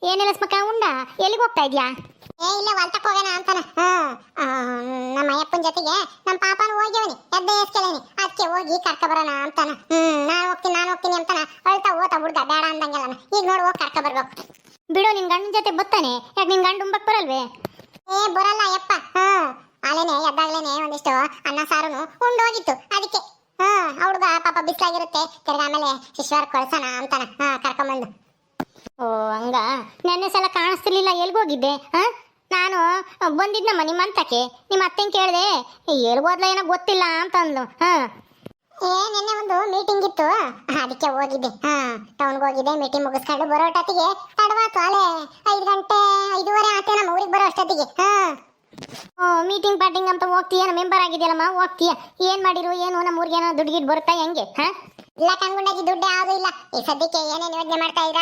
ಏನಿಲ್ಲ ಸ್ಮಕ ಉಂಡ ಎಲ್ಲಿಗೆ ಹೋಗ್ತಾ ಇದ್ಯಾ? ಇಲ್ಲ ಹೊಲ್ತಕ್ ಹೋಗೋಣ ಅಂತಾನ. ನಮ್ಮ ಅಯ್ಯಪ್ಪನ ಜೊತೆಗೆ ನಮ್ಮ ಪಾಪನ ಹೋಗ್ಯವನಿ ಎದ್ದೆ ಎಸ್ಕೇಳೇನಿ, ಅದಕ್ಕೆ ಹೋಗಿ ಕರ್ಕ ಬರೋಣ ಅಂತಾನ. ನಾನು ಹೋಗ್ತೀನಿ ಅಂತಾನ. ಅಳ್ತಾ ಓತಾ ಹುಡ್ಗ ಬೇಡ ಅಂದಂಗೆಲ್ಲ ಈಗ ನೋಡಿ ಹೋಗಿ ಕರ್ಕ ಬರ್ಬೇಕು. ಬಿಡು, ನಿನ್ ಗಂಡನ ಜೊತೆ ಬತ್ತಾನೆ. ಯಾಕೆ ನಿನ್ ಗಂಡ ಉಂಬಕ್ ಬರಲ್ವೇ? ಬರಲ್ಲ ಯಪ್ಪ. ಅಲ್ಲೇನೆ ಎದ್ದಾಗ್ಲೇನೆ ಒಂದಿಷ್ಟು ಅನ್ನ ಸಾರುನು ಉಂಡು ಹೋಗಿತ್ತು. ಅದಕ್ಕೆ ಹುಡ್ಗ ಪಾಪ ಬಿಸ್ಲಾಗಿರುತ್ತೆ, ತಿರ್ಗ ಆಮೇಲೆ ಶಿಶ್ವಾರ ಕಳ್ಸೋಣ ಅಂತಾನ ಕರ್ಕೊಂಬಂದು. ಓ ಹಂಗ. ನೆನ್ನೆ ಸಲ ಕಾಣಿಸ್ತಿರ್ಲಿಲ್ಲ, ಎಲ್ಗೋಗಿದ್ದೆ? ನಾನು ಬಂದಿದ್ನಮ್ಮ ನಿಮ್ಮ ಅಂತಕ್ಕೆ. ನಿಮ್ಮ ಅತ್ತೆಂಗೆ ಕೇಳಿದೆ, ಎಲ್ಗೋದ್ಲ ಏನೋ ಗೊತ್ತಿಲ್ಲ ಅಂತಂದ್ಲು. ನಿನ್ನೆ ಒಂದು ಮೀಟಿಂಗ್ ಇತ್ತು, ಅದಕ್ಕೆ ಹೋಗಿದ್ದೆ. ಟೌನ್ಗೆ ಹೋಗಿದ್ದೆ. ಮೀಟಿಂಗ್ ಮುಗಿಸ್ಕೊಂಡು ಬರೋ ಅಷ್ಟೊತ್ತಿಗೆ ತಡವಾತು. ಅಲ್ಲೇ 5 ಗಂಟೆ 5:30 ಆಯ್ತು ನಮ್ಮ ಊರಿಗೆ ಬರೋ ಅಷ್ಟೊತ್ತಿಗೆ. ಮೀಟಿಂಗ್ ಪಾಟಿಂಗ್ ಅಂತ ಹೋಗ್ತೀಯ? ಮೆಂಬರ್ ಆಗಿದೆಯಲ್ಲಮ್ಮ, ಹೋಗ್ತೀಯ? ಏನ್ ಮಾಡಿರು ಏನು? ನಮ್ಮ ಊರಿಗೆ ಏನೋ ದುಡ್ಡು ಗಿಡ್ ಬರುತ್ತಾ ಹೆಂಗೆ? ಇಲ್ಲ ಕಣ್ಗುಂಡಾಜಿ, ದುಡ್ಡು ಯಾವುದು ಇಲ್ಲ. ಈ ಸದ್ಯಕ್ಕೆ ಏನೇನು ಯೋಜನೆ ಮಾಡ್ತಾ ಇದ್ರ,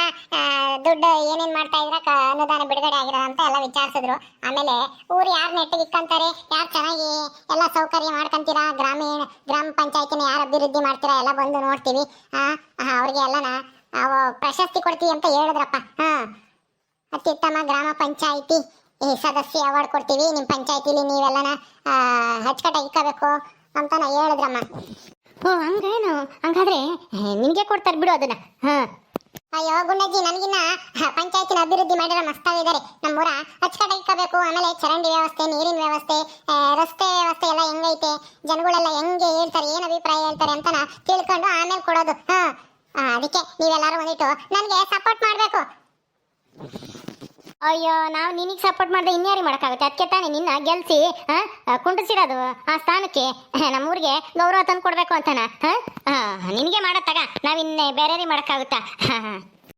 ದುಡ್ಡು ಏನೇನ್ ಮಾಡ್ತಾ ಇದ್ರ, ಅನುದಾನ ಬಿಡುಗಡೆ ಆಗಿರೋ ಅಂತ ಎಲ್ಲ ವಿಚಾರಿಸಿದ್ರು. ಆಮೇಲೆ ಊರು ಯಾರು ನೆಟ್ಟಿಗೆ ಇಕ್ಕಂತಾರೆ, ಯಾರು ಚೆನ್ನಾಗಿ ಎಲ್ಲ ಸೌಕರ್ಯ ಮಾಡ್ಕೊಂತೀರಾ, ಗ್ರಾಮ ಪಂಚಾಯತಿನ ಯಾರು ಅಭಿವೃದ್ಧಿ ಮಾಡ್ತೀರಾ ಎಲ್ಲ ಬಂದು ನೋಡ್ತೀವಿ. ಅವ್ರಿಗೆ ಎಲ್ಲನ ಪ್ರಶಸ್ತಿ ಕೊಡ್ತೀವಿ ಅಂತ ಹೇಳಿದ್ರಪ್ಪ. ಅತ್ಯುತ್ತಮ ಗ್ರಾಮ ಪಂಚಾಯತಿ ಸದಸ್ಯ ಅವಾರ್ಡ್ ಕೊಡ್ತೀವಿ, ನಿಮ್ಮ ಪಂಚಾಯತಿಲಿ ನೀವೆಲ್ಲನ ಅಚ್ಚುಕಟ್ಟಾಗಿ ಇಕ್ಕಬೇಕು ಅಂತ ಹೇಳಿದ್ರಮ್ಮ. ಓ ಹಂಗೇನು? ಹಂಗಾದ್ರೆ ನಿಮ್ಗೆ ಕೊಡ್ತಾರೆ ಬಿಡು ಅದನ್ನ. ಅಯ್ಯೋ ಗುಂಡಜ್ಜಿ, ನನಗಿನ್ನ ಪಂಚಾಯತಿನ ಅಭಿವೃದ್ಧಿ ಮಾಡಿರೋ ಮಸ್ತಾಗಿದ್ದಾರೆ. ನಮ್ಮೂರ ಅಚ್ಚುಕಟ್ಟಾಗಿ ಇಕ್ಕಬೇಕು. ಆಮೇಲೆ ಚರಂಡಿ ವ್ಯವಸ್ಥೆ, ನೀರಿನ ವ್ಯವಸ್ಥೆ, ರಸ್ತೆ ವ್ಯವಸ್ಥೆ ಎಲ್ಲ ಹೆಂಗೈತೆ, ಜನಗಳೆಲ್ಲ ಹೆಂಗೆ ಹೇಳ್ತಾರೆ, ಏನು ಅಭಿಪ್ರಾಯ ಹೇಳ್ತಾರೆ ಅಂತ ತಿಳ್ಕೊಂಡು ಆಮೇಲೆ ಕೊಡೋದು. ಅದಕ್ಕೆ ನೀವೆಲ್ಲರೂ ಒಂದಿಟ್ಟು ನನಗೆ ಸಪೋರ್ಟ್ ಮಾಡಬೇಕು. ಅಯ್ಯೋ, ನಾವು ನಿನಗೆ ಸಪೋರ್ಟ್ ಮಾಡಿದ್ರೆ ಇನ್ಯಾರಿ ಮಾಡೋಕ್ಕಾಗುತ್ತೆ? ಅದಕ್ಕೆ ತಾನೇ ನಿನ್ನ ಗೆಲ್ಸಿ ಕುಂಡಿಸಿರೋದು ಆ ಸ್ಥಾನಕ್ಕೆ. ನಮ್ಮೂರಿಗೆ ಗೌರವ ತಂದು ಕೊಡ್ಬೇಕು ಅಂತಾನ. ನಿನಗೆ ಮಾಡತ್ತಾಗ ನಾವಿನ್ನೆ ಬೇರೆ ಮಾಡೋಕ್ಕಾಗುತ್ತಾ?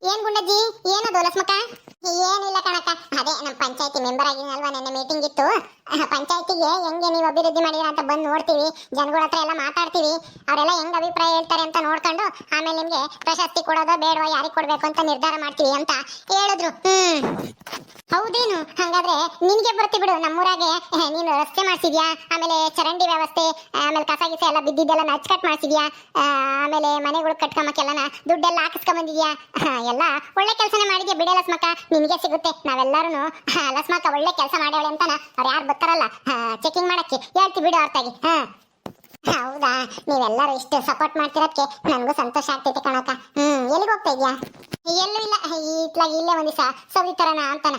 ಏನ್ ಗುಂಡಜ್ಜಿ, ಏನದು ಲಸ್ಮಕ? ಏನಿಲ್ಲ ಕಣಕ್ಕ, ಅದೇ ನಮ್ಮ ಪಂಚಾಯತಿ ಮೆಂಬರ್ ಆಗಿನಲ್ವಾ, ನೆನ್ನೆ ಮೀಟಿಂಗ್ ಇತ್ತು. ಪಂಚಾಯತಿಗೆ ಹೆಂಗೆ ನೀವು ಅಭಿವೃದ್ಧಿ ಮಾಡಿರ ಅಂತ ಬಂದು ನೋಡ್ತೀವಿ, ಜನಗಳ ಹತ್ರ ಎಲ್ಲ ಮಾತಾಡ್ತೀವಿ. ಅವರೆಲ್ಲ ಹೆಂಗ್ ಅಭಿಪ್ರಾಯ ಹೇಳ್ತಾರೆ ಅಂತ ನೋಡ್ಕೊಂಡು ಆಮೇಲೆ ನಿಮ್ಗೆ ಪ್ರಶಸ್ತಿ ಕೊಡೋದೋ ಬೇಡವಾ, ಯಾರಿಗೆ ಕೊಡ್ಬೇಕು ಅಂತ ನಿರ್ಧಾರ ಮಾಡ್ತೀವಿ ಅಂತ ಹೇಳಿದ್ರು. ಹೌದೇನು? ಹಂಗಾದ್ರೆ ನಿನ್ಗೆ ಬರ್ತಿ ಬಿಡು. ನಮ್ಮೂರಾಗೆ ನೀನು ರಸ್ತೆ ಮಾಡ್ಸಿದ್ಯಾ, ಆಮೇಲೆ ಚರಂಡಿ ವ್ಯವಸ್ಥೆ, ಆಮೇಲೆ ಕಸ ಗಿಸ ಎಲ್ಲ ಬಿದ್ದಿದ್ದೆಲ್ಲ ಅಚ್ಚುಕಟ್ಟು ಮಾಡ್ಸಿದ್ಯಾ, ಆಮೇಲೆ ಮನೆಗಳು ಕಟ್ಕೊಂಬಕ್ಕೆಲ್ಲ ದುಡ್ಡೆಲ್ಲ ಹಾಕಿಸ್ಕೊಂಬಂದಿದ್ಯಾ. ಎಲ್ಲ ಒಳ್ಳೆ ಕೆಲಸನೇ ಮಾಡಿದ್ಯಾ ಬಿಡೆ ಲಸ್ಮಕ, ನಿನಗೆ ಸಿಗುತ್ತೆ. ನಾವೆಲ್ಲರೂ ಲಸ್ಮಕ ಒಳ್ಳೆ ಕೆಲಸ ಮಾಡ್ಯಾಳೆ ಅಂತಾನ ಅವ್ರು ಯಾರು ಬರ್ತಾರಲ್ಲ ಚೆಕಿಂಗ್ ಮಾಡಕ್ಕೆ ಹೇಳ್ತೀವಿ ಬಿಡು ಹೊರತಾಗಿ. ಹೌದಾ, ನೀವೆಲ್ಲರೂ ಇಷ್ಟು ಸಪೋರ್ಟ್ ಮಾಡ್ತಿರೋದಕ್ಕೆ ನನಗೂ ಸಂತೋಷ ಆಗ್ತೈತೆ ಕಣಕ್ಕ. ಎಲ್ಲಿಗೆ ಹೋಗ್ತಾ ಇದ್ಯಾ? ಎಲ್ಲೂ ಇಲ್ಲ, ಇತ್ಲಾಗಿ ಇಲ್ಲೇ ಒಂದ್ ದಿವಸ ಸವಿತರಣ ಅಂತಾನ.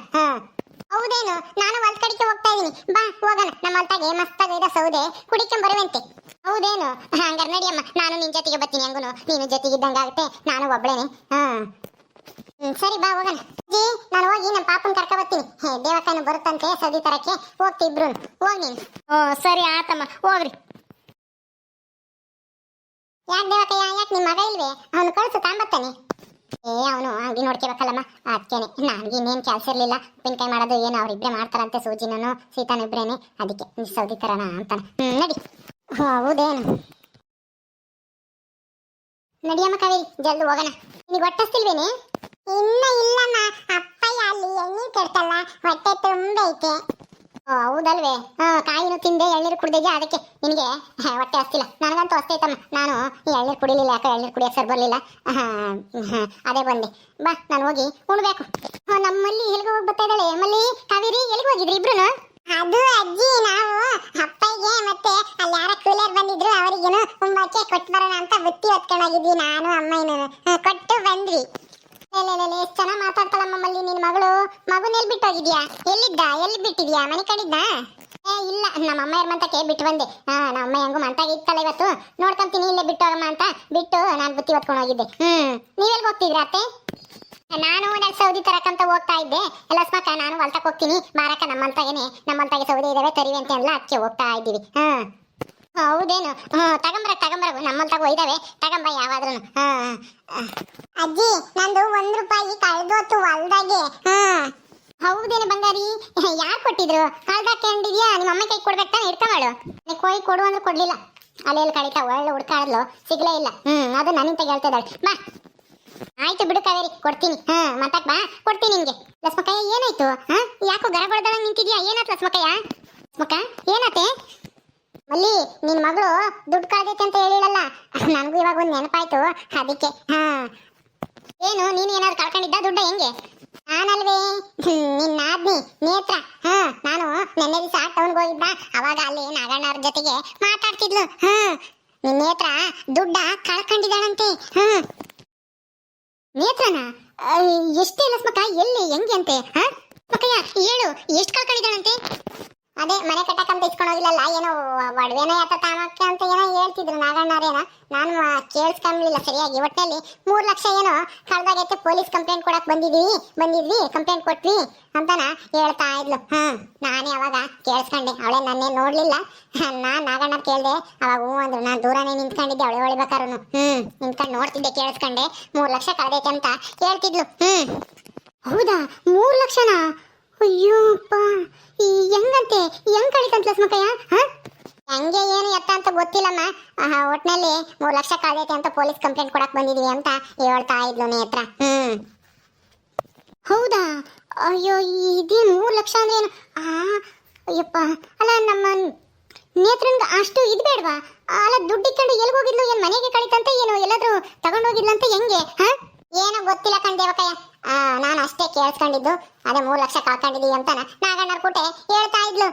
ಹೌದೇನು? ನಾನು ಹೊಲ್ದ ಕಡೆಗೆ ಹೋಗ್ತಾ ಇದೀನಿ, ಬಾ ಹೋಗೋಣ. ನಮ್ಮ ಹೊಲ್ತಾಗೆ ಮಸ್ತಾಗಿರೋ ಸೌದೆ ಕುಡಿಕೊಂಡ್ ಬರುವಂತೆ. ಹೌದೇನು? ಹಂಗಾರೆ ನಡಿಯಮ್ಮ, ನಾನು ನಿನ್ ಜೊತೆಗೆ ಬರ್ತೀನಿ. ಹಂಗುನು ನೀನು ಜೊತೆಗಿದ್ದಂಗಾಗುತ್ತೆ, ನಾನು ಒಬ್ಳೇನೆ. ಸರಿ ಬಾ ಹೋಗೋಣ. ಜಿ, ನಾನು ಹೋಗಿ ನಮ್ಮ ಪಾಪನ್ ಕರ್ಕ ಬರ್ತೀನಿ. ದೇವಕ್ಕನು ಬರುತ್ತಂತೆ ಸೌದಿ ತರಕ್ಕೆ, ಹೋಗ್ತಿಬ್ರು. ಹೋಗ್ ನೀನು. ಸರಿ ಆತಮ್ಮ, ಹೋಗ್ರಿ. ಯಾಕೆ ದೇವಕ್ಕಯ್ಯ, ಯಾಕೆ ನಿಮ್ಮ ಮಗ ಇಲ್ವೇ? ಅವನು ಕಳ್ಸು, ತಾಂಬತ್ತಾನೆ. ಅವನು ಅಂಗಡಿ ನೋಡ್ಕೋಬೇಕಲ್ಲಮ್ಮ, ಅದಕ್ಕೇನೆ. ನನಗೆ ಇನ್ನೇನು ಕೆಲಸ ಇರಲಿಲ್ಲ. ಉಪ್ಪಿನಕಾಯಿ ಮಾಡೋದು ಏನು ಅವ್ರಿಬ್ರೆ ಮಾಡ್ತಾರಂತೆ, ಸೂಜಿನೂ ಸೀತಾನು ಇಬ್ರೇನೆ. ಅದಕ್ಕೆ ಸೌದಿ ತರೋಣ ಅಂತಾನೆ. ನಡಿ. ಹೌದೇನು? ನಡಿಯಮ್ಮ ಕಾವೇರಿ, ಜಲ್ದಿ ಹೋಗೋಣ. ನಿನಗೆ ಹೊಟ್ಟಸ್ತಿಲ್ವೇನೆ? ಇನ್ನ ಇಲ್ಲಮ್ಮ, ಅಪ್ಪಯ್ಯ ಅಲ್ಲಿ ಎಣ್ಣೆ ಕೆಡ್ತಲ್ಲ, ಹೊಟ್ಟೆ ತುಂಬೈತೆ. ಹೌದಲ್ವೇ? ಕಾಯಿನೂ ತಿಂದೆ, ಎಳ್ನೀರು ಕುಡ್ದಿದ್ಯಾ, ಅದಕ್ಕೆ ನಿನಗೆ ಹೊಟ್ಟೆ ಹಸ್ತಿಲ್ಲ. ನನಗಂತೂ ಹಸ್ತೈತಮ್ಮ, ನಾನು ಈ ಎಳ್ನೀರು ಕುಡಿಲಿಲ್ಲ. ಯಾಕೆ ಎಳ್ನೀರು ಕುಡಿಯೋಕೆ ಸರ್ ಬರಲಿಲ್ಲ, ಅದೇ ಬಂದೆ. ಬಾ, ನಾನು ಹೋಗಿ ಉಣ್ಬೇಕು. ನಮ್ಮಲ್ಲಿ ಎಲ್ಲಿಗೆ ಹೋಗಿ ಬರ್ತಾ ಇದ್ದಾಳೆ ಮಲ್ಲಿ. ಕಾವೇರಿ, ಎಲ್ಲಿಗೆ ಹೋಗಿದ್ರಿ ಇಬ್ರು? ಅದು ಅಜ್ಜಿ, ನಾವು ಅಪ್ಪಯ್ಯಗೆ ಮತ್ತೆ ಅಲ್ಲಿ ಯಾರ ಕೂಲರ್ ಬಂದಿದ್ರು ಅವರಿಗೇನು ಉಂಬಕ್ಕೆ ಕೊಟ್ಟು ಬರೋಣ ಅಂತ ಬುತ್ತಿ ಹೊತ್ಕೊಂಡೋಗಿದ್ವಿ. ನಾನು ಅಮ್ಮಯ್ಯನು ಕೊಟ್ಟು ಬಂದ್ವಿ. ಎಷ್ಟು ಚೆನ್ನಾಗಿ ಮಾತಾಡ್ತಾಳಮ್ಮ ಮಲ್ಲಿ ನಿನ್ ಮಗಳು. ಮಗುನ ಎಲ್ಲಿ ಬಿಟ್ಟು ಹೋಗಿದ್ಯಾ? ಎಲ್ಲಿ ಬಿಟ್ಟಿದ್ಯಾ? ಮನೆ ಕಡಿದ್ದ? ಇಲ್ಲ, ನಮ್ಮ ಅಮ್ಮ ಮಂತಕ್ಕೆ ಬಿಟ್ಟು ಬಂದೆ. ನಮ್ಮ ಅಮ್ಮ ಹೆಂಗು ಮಂತಾಗ ಇತ್ತಲ್ಲ, ಇವತ್ತು ನೋಡ್ಕೊಂತೀನಿ ಇಲ್ಲೇ ಬಿಟ್ಟು ಹೋಗಮ್ಮ ಅಂತ ಬಿಟ್ಟು ನಾನು ಬುತ್ತಿ ಹೊತ್ಕೊಂಡು ಹೋಗಿದ್ದೆ. ನೀವೆಲ್ಗೆ ಹೋಗ್ತಿದ್ರಾ ಅತ್ತೆ? ನಾನು ಒಂದೆರಡು ಸೌದಿ ತರಕಂತ ಹೋಗ್ತಾ ಇದ್ದೆ. ಎಲ್ಲ ಸ್ಮಕ ನಾನು ಹೊಲ್ತಕ್ಕೆ ಹೋಗ್ತೀನಿ, ಮಾರಕ ನಮ್ಮಂತಾಗೆ ಸೌದಿ ಇದಾವೆ ತರಿವಿ ಅಂತ ಎಲ್ಲ ಅದಕ್ಕೆ ಹೋಗ್ತಾ ಇದ್ದೀವಿ. ಹೌದೇನು? ತಗಂಬರ ನಮ್ಮಂತಾಗ ಒಯ್ದಾವೆ, ತಗಂಬ ಯಾವಾದ್ರೂ. ಅಜ್ಜಿ, ನಂದು ₹1 ಕಳೆದೋತು ಹೊಲ್ದಾಗೆ. ಹೌದೇನು ಬಂಗಾರಿ? ಯಾರು ಕೊಟ್ಟಿದ್ರು? ಕಳ್ದಾಕೊಂಡಿದ್ಯಾ? ನಿಮ್ಮ ಅಮ್ಮ ಕೈ ಕೊಡ್ಬೇಕು ತಾನೆ, ಇಟ್ಕೊಂಬಾಳು. ಕೊಯ್ ಕೊಡು ಅಂದ್ರೆ ಕೊಡ್ಲಿಲ್ಲ. ಅಲ್ಲೆಲ್ಲಿ ಕಳೀತಾ ಒಳ್ಳೆ ಹುಡ್ಕಾಡ್ಲು, ಸಿಗ್ಲೇ ಇಲ್ಲ. ಅದು ನನ್ನಿಂತ ಹೇಳ್ತಿದ್ದಾಳೆ. ಬಾ, ಆಯ್ತು ಬಿಡು ಕಾವೇರಿ, ಕೊಡ್ತೀನಿ. ಮಾತಾಕ್ ಬಾ, ಕೊಡ್ತೀನಿ ನಿನ್ಗೆ. ಲಸ್ಮಕ್ಕಯ್ಯ, ಏನಾಯ್ತು? ಯಾಕೋ ಗರಗೊಳ್ದಳ ನಿಂತಿದ್ಯಾ? ಏನಾಯ್ತು ಲಸ್ಮಕ್ಕಯ್ಯ? ಲಸ್ಮಕ್ಕ, ಏನಾತೆ? ಮಲ್ಲಿ, ನಿನ್ ಮಗಳು ದುಡ್ಡು ಕಳ್ದೈತೆ ಅಂತ ಹೇಳಿಳಲ್ಲ, ನನಗೂ ಇವಾಗ ಒಂದು ನೆನಪಾಯ್ತು, ಅದಕ್ಕೆ. ಏನು, ನೀನು ಏನಾದ್ರು ಕಳ್ಕೊಂಡಿದ್ದ ದುಡ್ಡ? ಹೆಂಗೆ? ನಾನಲ್ವೇ ನಿನ್ನ ಆದ್ನಿ ನೇತ್ರ. ನಾನು ನೆನ್ನೆ ದಿವಸ ಟೌನ್ಗೆ ಹೋಗಿದ್ದ, ಅವಾಗ ಅಲ್ಲಿ ನಾಗಣ್ಣವ್ರ ಜೊತೆಗೆ ಮಾತಾಡ್ತಿದ್ಲು. ನಿನ್ನ ನೇತ್ರ ದುಡ್ಡ ಕಳ್ಕೊಂಡಿದ್ದಾಳಂತೆ. ನೇತ್ರನ ಎಷ್ಟೇ ಲಸ್ಮಕ್ಕ, ಎಲ್ಲಿ ಹೆಂಗೆ ಅಂತೆ? ಮಕ್ಕಯ್ಯ ಹೇಳು, ಎಷ್ಟು ಕಳ್ಕೊಂಡಿದ್ದಾಳಂತೆ? ಅದೇ ಮನೆ ಕಟ್ಟಕ್ಕಂತ ಇಸ್ಕೊಂಡು ಹೋಗಿಲ್ಲಲ್ಲ, ಏನೋ ಒಡವೆನೋ ಯಾತ ತಾಮಕ್ಕೆ ಅಂತ ಏನೋ ಹೇಳ್ತಿದ್ರು ನಾಗಣ್ಣವ್ರೇನೋ. ನಾನು ಕೇಳಿಸ್ಕೊಂಬಿಲ್ಲ ಸರಿಯಾಗಿ. ಒಟ್ಟಿನಲ್ಲಿ 3 ಲಕ್ಷ ಏನೋ ಕಳ್ದಾಗೈತೆ, ಪೊಲೀಸ್ ಕಂಪ್ಲೇಂಟ್ ಕೊಡಕ್ ಬಂದಿದ್ವಿ ಕಂಪ್ಲೇಂಟ್ ಕೊಟ್ವಿ ಅಂತಾನ ಹೇಳ್ತಾ ಇದ್ಲು. ನಾನೇ ಅವಾಗ ಕೇಳಿಸ್ಕೊಂಡೆ, ಅವಳೇ ನನ್ನೇ ನೋಡ್ಲಿಲ್ಲ. ನಾನ್ ನಾಗಣ್ಣರ್ ಕೇಳ್ದೆ, ಅವಾಗ ಹೂ ಅಂದ್ರು. ನಾನು ದೂರನೇ ನಿಂತ್ಕೊಂಡಿದ್ದೆ, ಅವಳೆ ಹೊಳಿಬೇಕಾರು ನಿಂತ್ಕೊಂಡು ನೋಡ್ತಿದ್ದೆ, ಕೇಳಿಸ್ಕೊಂಡೆ. 3 ಲಕ್ಷ ಕಳ್ದೈತೆ ಅಂತ ಹೇಳ್ತಿದ್ಲು. ಹೌದಾ, 3 ಲಕ್ಷನಾ? ಅಯ್ಯೋಪ್ಪ, ಹೆಂಗಂತೆ, ಹೆಂಗ್ ಕಳಿತಂತ ಲಸ್ಮಕ್ಕಯ್ಯ? ಹಂಗೆ ಏನು ಎತ್ತ ಅಂತ ಗೊತ್ತಿಲ್ಲಮ್ಮ. ಒಟ್ನಲ್ಲಿ 3 ಲಕ್ಷ ಕಳ್ದೈತೆ ಅಂತ ಪೊಲೀಸ್ ಕಂಪ್ಲೇಂಟ್ ಕೊಡಕ್ ಬಂದಿದೀವಿ ಅಂತ ಹೇಳ್ತಾ ಇದ್ಲು ನೇತ್ರ. ಹೌದಾ? ಅಯ್ಯೋ, ಇದೇ 3 ಲಕ್ಷ ಅಂದ್ರೆ ಏನು? ಅಯ್ಯಪ್ಪ, ಅಲ್ಲ ನಮ್ಮ ನೇತ್ರನ್ಗೆ ಅಷ್ಟು ಇದು ಬೇಡವಾ? ಅಲ್ಲ, ದುಡ್ಡು ಇಟ್ಕೊಂಡು ಎಲ್ಲಿ ಹೋಗಿದ್ಲು? ಏನ್ ಮನೆಗೆ ಕಳಿತಂತ, ಏನು ಎಲ್ಲಾದ್ರೂ ತಗೊಂಡೋಗಿದ್ಲಂತ? ಹೆಂಗೆ? ಏನೋ ಗೊತ್ತಿಲ್ಲ ಕಣ್ದೇವಕಯ್ಯ. ನಾನು ಅಷ್ಟೇ ಕೇಳಿಸ್ಕೊಂಡಿದ್ದು. ಅದೇ 3 ಲಕ್ಷ ಕಳ್ಕೊಂಡಿದೀವಿ ಅಂತ ನಾಗಣ್ಣರ್ ಕೂಟೆ ಹೇಳ್ತಾ ಇದ್ಲು.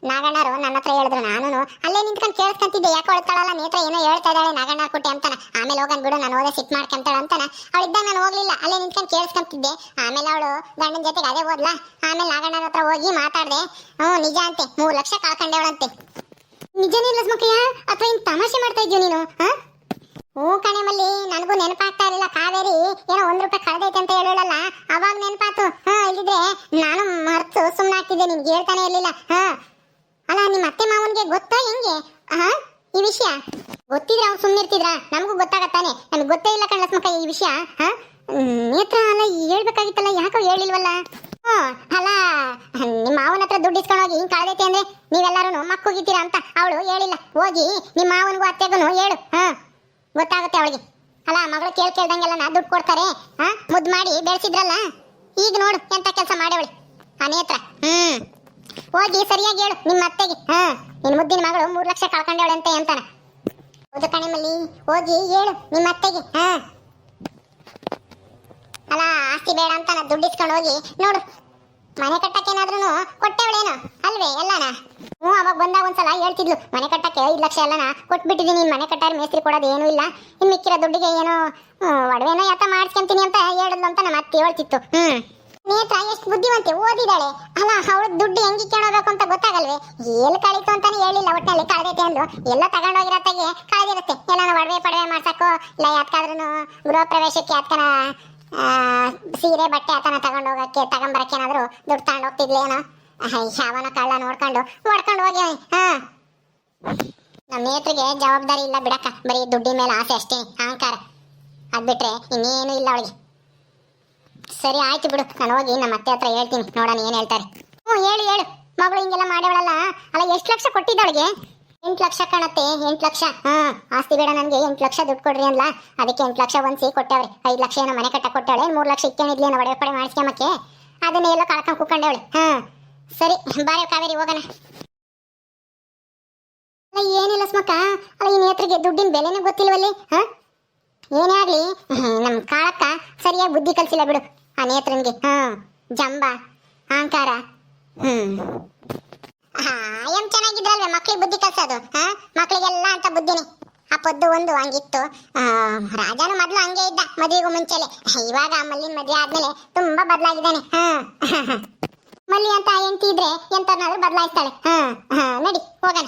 ನಾಗಣ್ಣರು ನನ್ನ ಹತ್ರ ಹೇಳಿದ್ರು, ನಾನು ಅಲ್ಲೇ ನಿಂತ್ಕೊಂಡು ಕೇಳಿಸ್ಕೊಂತಿದ್ದೆ. ಯಾಕೆ ಹೊಳ್ಕೊಳ್ಳಲ್ಲ ನೇತ್ರ, ಏನೋ ಹೇಳ್ತಾ ಇದ್ದಾಳೆ ನಾಗಣ್ಣರ್ ಕೂಟೆ ಅಂತಾನ. ಆಮೇಲೆ ಹೋಗನ್ ಬಿಡು, ನಾನು ಹೋದೆ ಸಿಟ್ ಮಾಡ್ಕೊಂತಾಳ ಅಂತಾನ. ಅವಳಿದ್ದಾಗ ನಾನು ಹೋಗ್ಲಿಲ್ಲ, ಅಲ್ಲೇ ನಿಂತ್ಕೊಂಡು ಕೇಳಿಸ್ಕೊಂತಿದ್ದೆ. ಆಮೇಲೆ ಅವಳು ಗಂಡನ ಜೊತೆಗೆ ಅದೇ ಹೋದ್ಲಾ. ಆಮೇಲೆ ನಾಗಣ್ಣರ ಹತ್ರ ಹೋಗಿ ಮಾತಾಡ್ದೆ. ನಿಜ ಅಂತೆ, 3 ಲಕ್ಷ ಕಳ್ಕೊಂಡವಳಂತೆ. ನಿಜನೇ ಲಸ್ಮಕ್ಕಯ್ಯ, ಅಥವಾ ಇನ್ ತಮಾಷೆ ಮಾಡ್ತಾ ಇದ್ಯೋ ನೀನು? ಹ್ಞೂ ಕಣೆ ಮಲ್ಲಿ, ನನಗೂ ನೆನಪಾಗ್ತಾ ಇರಲಿಲ್ಲ. ಕಾವೇರಿ ಏನೋ 1 ರೂಪಾಯಿ ಕಳ್ದೈತೆ ಅಂತ ಹೇಳಿಳಲ್ಲ, ಅವಾಗ ನೆನಪಾತು. ಇಲ್ಲಿದ್ರೆ ನಾನು ಮರ್ತು ಸುಮ್ಮನೆ ಆಗ್ತಿದ್ದೆ, ನಿನ್ಗೆ ಹೇಳ್ತಾನೆ ಇರ್ಲಿಲ್ಲ. ಅಲ್ಲ, ನಿಮ್ಮ ಅತ್ತೆ ಮಾವನ್ಗೆ ಗೊತ್ತಾ ಹೆಂಗೆ ಈ ವಿಷಯ? ಗೊತ್ತಿದ್ರೆ ಅವ್ರು ಸುಮ್ಮನೆ ಇರ್ತಿದ್ರ? ನಮಗೂ ಗೊತ್ತಾಗತ್ತಾನೆ. ನಮ್ಗೆ ಗೊತ್ತೇ ಇಲ್ಲ ಕಣ್ ಲಸ್ಮಕ್ಕ ಈ ವಿಷಯ. ನೇತ್ರ ಅಲ್ಲ, ಹೇಳ್ಬೇಕಾಗಿತ್ತಲ್ಲ, ಯಾಕೋ ಹೇಳಿಲ್ವಲ್ಲ? ಅಲ್ಲ, ನಿಮ್ಮ ಮಾವನ ಹತ್ರ ದುಡ್ಡು ಇಸ್ಕೊಂಡೋಗಿ ಹಿಂಗ್ ಕಳ್ದೈತೆ ಅಂದ್ರೆ ನೀವೆಲ್ಲರೂ ಮಕ್ಕುಗಿತೀರಾ ಅಂತ ಅವಳು ಹೇಳಿಲ್ಲ. ಹೋಗಿ ನಿಮ್ಮ ಮಾವನ್ಗೂ ಅತ್ತೆಗೂ ಹೇಳು, ಗೊತ್ತಾಗುತ್ತೆ ಅವಳಿಗೆ. ಅಲ್ಲ, ಮಗಳು ಕೇಳ್ದಂಗೆಲ್ಲ ದುಡ್ಡು ಕೊಡ್ತಾರೆ, ಮುದ್ದು ಮಾಡಿ ಬೆಳೆಸಿದ್ರಲ್ಲ. ಈಗ ನೋಡು ಎಂತ ಕೆಲಸ ಮಾಡವಳಿ ಆ ನೇತ್ರ. ಹೋಗಿ ಸರಿಯಾಗಿ ಹೇಳು ನಿಮ್ಮ ಅತ್ತೆಗೆ, ನಿನ್ ಮುದ್ದಿನ ಮಗಳು 3 ಲಕ್ಷ ಕಳ್ಕೊಂಡವಳಂತೆ ಅಂತಾನ. ಹೌದು ಕಣೆ ಮಲ್ಲಿ, ಹೋಗಿ ಹೇಳು ನಿಮ್ಮ ಅತ್ತೆಗೆ. ಅಲ್ಲ, ಆಸ್ತಿ ಬೇಡ ಅಂತಾನ ದುಡ್ಡು ಇಸ್ಕೊಂಡು ಹೋಗಿ ನೋಡು, ಮನೆ ಕಟ್ಟಕ್ಕೇನಾದ್ರೂ ಕೊಟ್ಟವಳೇನು ಅಲ್ವೇ ಎಲ್ಲಾನ? ಅವಾಗ ಬಂದಾಗ ಒಂದ್ಸಲ ಹೇಳ್ತಿದ್ಲು, ಮನೆ ಕಟ್ಟಕ್ಕೆ 5 ಲಕ್ಷ ಎಲ್ಲನ ಕೊಟ್ಬಿಟ್ಟಿದೀನಿ, ಮನೆ ಕಟ್ಟಾರೆ ಮೇಸ್ತ್ರಿ ಕೊಡೋದು ಏನೂ ಇಲ್ಲ, ಇನ್ ಮಿಕ್ಕಿರೋ ದುಡ್ಡಿಗೆ ಏನೋ ಒಡವೆನೋ ಯಾತ ಮಾಡಿಸ್ಕೊಂತೀನಿ ಅಂತ ಹೇಳಿದ್ಲು ಅಂತ ನಮ್ಮ ಅತ್ತೆ ಹೇಳ್ತಿತ್ತು. ನೇತ್ರ ಎಷ್ಟು ಬುದ್ಧಿವಂತೆ, ಓದಿದಾಳೆ. ಅಲ್ಲ, ಅವಳು ದುಡ್ಡು ಹೆಂಗೆ ಕೇಳೋಬೇಕು ಅಂತ ಗೊತ್ತಾಗಲ್ವೇ? ಎಲ್ಲಿ ಕಳೀತು ಅಂತಾನೆ ಹೇಳಿಲ್ಲ. ಒಟ್ಟಿನಲ್ಲಿ ಕಳೆದೈತೆ ಅಂದ್ಲು. ಎಲ್ಲ ತಗೊಂಡೋಗಿರತ್ತಾಗೆ ಕಳೆದಿರುತ್ತೆ. ಎಲ್ಲ ಒಡವೆ ಪಡವೆ ಮಾಡ್ಸಕ್ಕೋ ಇಲ್ಲ ಯಾತ್ಕಾದ್ರೂ ಗೃಹ ಪ್ರವೇಶಕ್ಕೆ ಯಾತ್ಕನ ಸೀರೆ ಬಟ್ಟೆ ಆತನ ತಗೊಂಡೋಗಕ್ಕೆ ತಗೊಂಬರಕ್ಕೇನಾದ್ರು ದುಡ್ಡು ತಗೊಂಡು ಹೋಗ್ತಿದ್ಲೇನೋ. ಯಾವನ ಕಳ್ಳ ನೋಡ್ಕೊಂಡು ಹೊಡ್ಕೊಂಡು ಹೋಗಿ. ನಮ್ಮ ನೇತ್ರಿಗೆ ಜವಾಬ್ದಾರಿ ಇಲ್ಲ ಬಿಡಕ್ಕ, ಬರೀ ದುಡ್ಡಿನ ಮೇಲೆ ಆಸೆ ಅಷ್ಟೇ, ಅಹಂಕಾರ. ಅದ್ಬಿಟ್ರೆ ಇನ್ನೇನು ಇಲ್ಲ ಅವಳಿಗೆ. ಸರಿ ಆಯ್ತು ಬಿಡು, ನಾನು ಹೋಗಿ ನಮ್ಮ ಅತ್ತೆ ಹತ್ರ ಹೇಳ್ತೀನಿ, ನೋಡೋಣ ಏನ್ ಹೇಳ್ತಾರೆ. ಹೇಳು ಮಗಳು ಹಿಂಗೆಲ್ಲ ಮಾಡವಳಲ್ಲ. ಅಲ್ಲ, ಎಷ್ಟು ಲಕ್ಷ ಕೊಟ್ಟಿದ್ದವಳಿಗೆ? 8 ಲಕ್ಷ ಕಣತ್ತೆ, 8 ಲಕ್ಷ. ಆಸ್ತಿ ಬೇಡ ನನಗೆ, 8 ಲಕ್ಷ ದುಡ್ಡು ಕೊಡ್ರಿ ಅನ್ಲ, ಅದಕ್ಕೆ 8 ಲಕ್ಷ ಹೊಂದಿಸಿ ಕೊಟ್ಟವ್ರೆ. 5 ಲಕ್ಷ ಏನೋ ಮನೆ ಕಟ್ಟ ಕೊಟ್ಟವಳೆ, 3 ಲಕ್ಷ ಇಕ್ಕೇನಿದ್ಲೇನೋ ಒಡವೆ ಪಡೆ ಮಾಡಿಸ್ಕೊಂಬಕ್ಕೆ, ಅದನ್ನೇ ಎಲ್ಲ ಕಳ್ಕೊಂಡು ಕುಕ್ಕಂಡವಳೆ. ಸರಿ ಬಾರೆ ಕಾವೇರಿ, ಹೋಗೋಣ. ಏನಿಲ್ಲ ಸ್ಮಕ್ಕ, ಅಲ್ಲ ಈ ನೇತ್ರಿಗೆ ದುಡ್ಡಿನ ಬೆಲೆನೂ ಗೊತ್ತಿಲ್ವಲ್ಲಿ. ಏನೇ ಆಗ್ಲಿ ನಮ್ ಕಾಳಕ್ಕ ಸರಿಯಾಗಿ ಬುದ್ಧಿ ಕಲ್ಸಿಲ್ಲ ಬಿಡು ಆ ನೇತ್ರನ್ಗೆ. ಜಂಬ ಅಹಂಕಾರ. ಏನ್ ಚೆನ್ನಾಗಿದ್ರಲ್ವೇ ಮಕ್ಳಿಗೆ ಬುದ್ಧಿ ಕಲ್ಸೋದು. ಮಕ್ಳಿಗೆಲ್ಲ ಅಂತ ಬುದ್ಧಿನಿ. ಆ ಪೊದ್ದು ಒಂದು ಹಂಗಿತ್ತು. ರಾಜನು ಮೊದ್ಲು ಹಂಗೆ ಇದ್ದ ಮದುವೆಗೂ ಮುಂಚೆಲೆ. ಇವಾಗ ಮಲ್ಲಿನ ಮದುವೆ ಆದ್ಮೇಲೆ ತುಂಬಾ ಬದಲಾಗಿದ್ದಾನೆ. ಮಲ್ಲಿ ಅಂತ ಹೆಂಡತಿ ಇದ್ರೆ ಎಂತನಾದ್ರೂ ಬದಲಾಯಿಸ್ತಾಳೆ. ನಡಿ ಹೋಗೋಣ.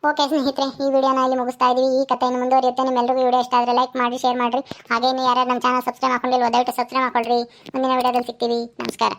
ಓಕೆ ಸ್ನೇಹಿತರೆ, ಈ ವಿಡಿಯೋನ ಇಲ್ಲಿ ಮುಗಿಸ್ತಾ ಇದೀವಿ. ಈ ಕಥೆಯನ್ನು ಮುಂದುವರಿಯುತ್ತೆ. ನಿಮ್ಮೆಲ್ಲರಿಗೂ ವಿಡಿಯೋ ಇಷ್ಟ ಆದರೆ ಲೈಕ್ ಮಾಡಿ, ಶೇರ್ ಮಾಡಿರಿ. ಹಾಗೇನು ಯಾರು ನಮ್ಮ ಚಾನಲ್ ಸಬ್ಸ್ಕ್ರೈಬ್ ಮಾಡ್ಕೊಂಡಿಲ್ವೋ ದಯವಿಟ್ಟು ಸಬ್ಸ್ಕ್ರೈಬ್ ಮಾಡ್ಕೊಳ್ರಿ. ಮುಂದಿನ ವಿಡಿಯೋದಲ್ಲಿ ಸಿಗ್ತೀವಿ. ನಮಸ್ಕಾರ.